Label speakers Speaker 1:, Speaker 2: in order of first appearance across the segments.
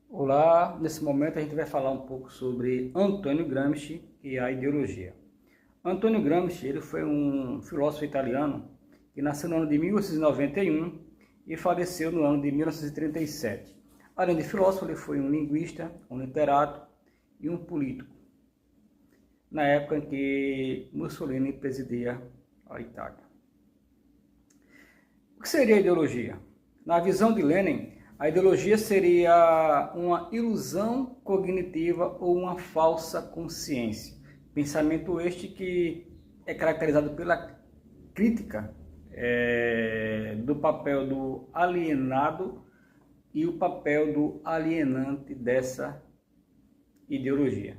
Speaker 1: Olá, nesse momento a gente vai falar um pouco sobre Antônio Gramsci e a ideologia. Antônio Gramsci ele foi um filósofo italiano que nasceu no ano de 1891 e faleceu no ano de 1937. Além de filósofo, ele foi um linguista, um literato e um político, na época em que Mussolini presidia a Itália. O que seria a ideologia? Na visão de Lenin, a ideologia seria uma ilusão cognitiva ou uma falsa consciência. Pensamento este que é caracterizado pela crítica do papel do alienado e o papel do alienante dessa ideologia.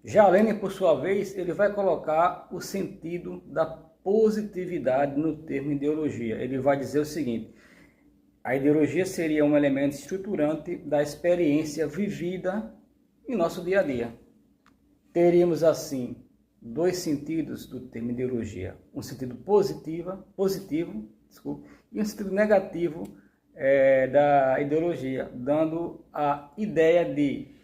Speaker 1: Já Lenin, por sua vez, ele vai colocar o sentido da positividade no termo ideologia. Ele vai dizer o seguinte: a ideologia seria um elemento estruturante da experiência vivida em nosso dia a dia. Teríamos, assim, dois sentidos do termo ideologia. Um sentido positivo, e um sentido negativo da ideologia, dando a ideia de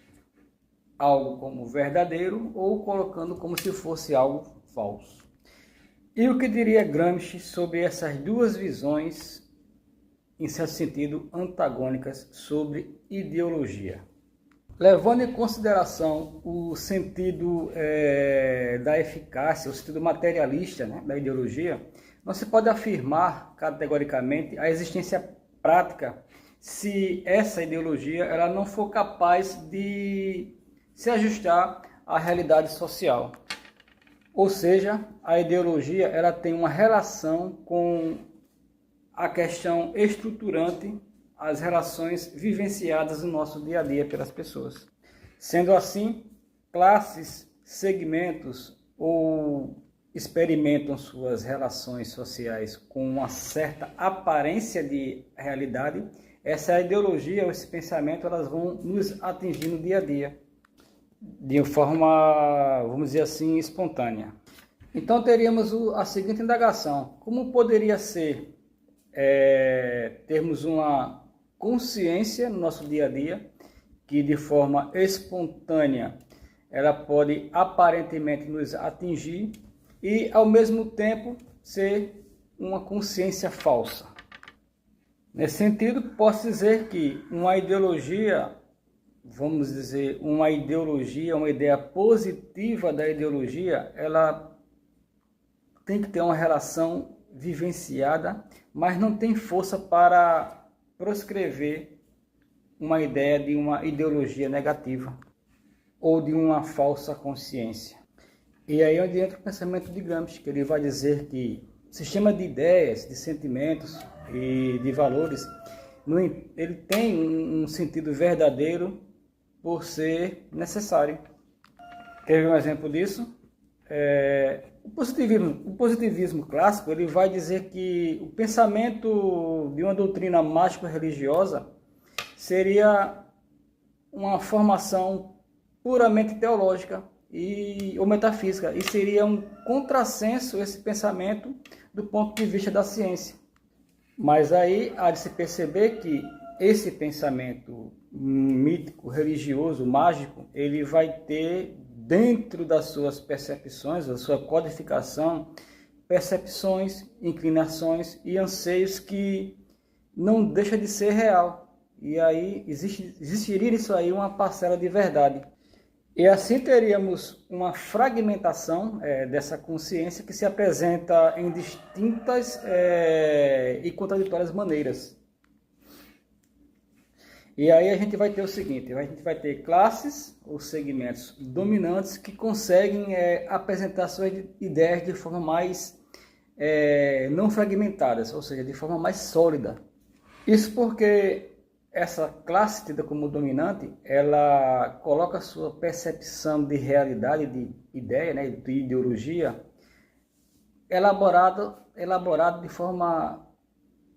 Speaker 1: algo como verdadeiro ou colocando como se fosse algo falso. E o que diria Gramsci sobre essas duas visões, em certo sentido, antagônicas sobre ideologia? Levando em consideração o sentido da eficácia, o sentido materialista, né, da ideologia, não se pode afirmar categoricamente a existência prática se essa ideologia ela não for capaz de se ajustar à realidade social. Ou seja, a ideologia ela tem uma relação com a questão estruturante, as relações vivenciadas no nosso dia a dia pelas pessoas. Sendo assim, classes, segmentos ou experimentam suas relações sociais com uma certa aparência de realidade, essa ideologia ou esse pensamento elas vão nos atingir no dia a dia, de forma, vamos dizer assim, espontânea. Então teríamos a seguinte indagação: como poderia ser termos uma consciência no nosso dia a dia que de forma espontânea ela pode aparentemente nos atingir e ao mesmo tempo ser uma consciência falsa? Nesse sentido, posso dizer que uma ideologia, vamos dizer, uma ideia positiva da ideologia, ela tem que ter uma relação vivenciada, mas não tem força para proscrever uma ideia de uma ideologia negativa ou de uma falsa consciência. E aí é onde entra o pensamento de Gramsci, que ele vai dizer que o sistema de ideias, de sentimentos e de valores, ele tem um sentido verdadeiro por ser necessário. Quer ver um exemplo disso? O positivismo clássico ele vai dizer que o pensamento de uma doutrina mágico-religiosa seria uma formação puramente teológica ou metafísica, e seria um contrassenso esse pensamento do ponto de vista da ciência. Mas aí há de se perceber que esse pensamento mítico, religioso, mágico, ele vai ter dentro das suas percepções, da sua codificação, percepções, inclinações e anseios que não deixa de ser real. E aí existiria nisso aí uma parcela de verdade. E assim teríamos uma fragmentação dessa consciência que se apresenta em distintas e contraditórias maneiras. E aí a gente vai ter o seguinte: a gente vai ter classes ou segmentos dominantes que conseguem apresentar suas ideias de forma mais não fragmentadas, ou seja, de forma mais sólida. Isso porque essa classe tida como dominante, ela coloca a sua percepção de realidade, de ideia, né, de ideologia, elaborado de forma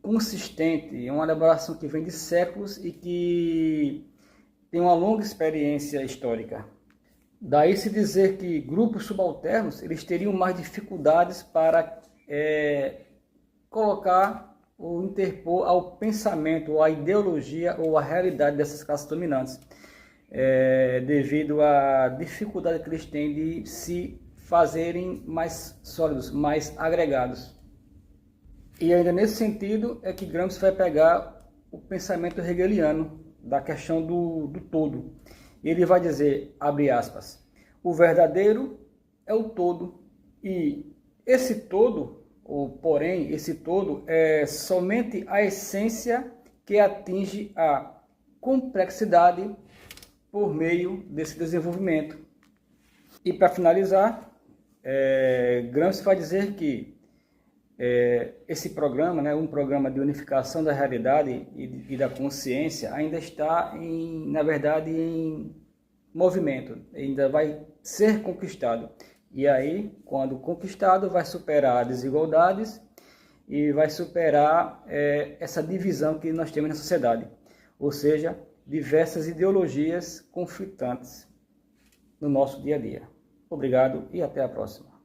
Speaker 1: consistente, uma elaboração que vem de séculos e que tem uma longa experiência histórica. Daí se dizer que grupos subalternos eles teriam mais dificuldades para colocar ou interpor ao pensamento, ou à ideologia, ou à realidade dessas classes dominantes, devido à dificuldade que eles têm de se fazerem mais sólidos, mais agregados. E ainda nesse sentido é que Gramsci vai pegar o pensamento hegeliano da questão do todo. Ele vai dizer, abre aspas, o verdadeiro é o todo, e esse todo, ou porém, esse todo é somente a essência que atinge a complexidade por meio desse desenvolvimento. E para finalizar, Gramsci vai dizer que esse programa, né, um programa de unificação da realidade e da consciência, ainda está, na verdade, em movimento, ainda vai ser conquistado. E aí, quando conquistado, vai superar desigualdades e vai superar essa divisão que nós temos na sociedade, ou seja, diversas ideologias conflitantes no nosso dia a dia. Obrigado e até a próxima.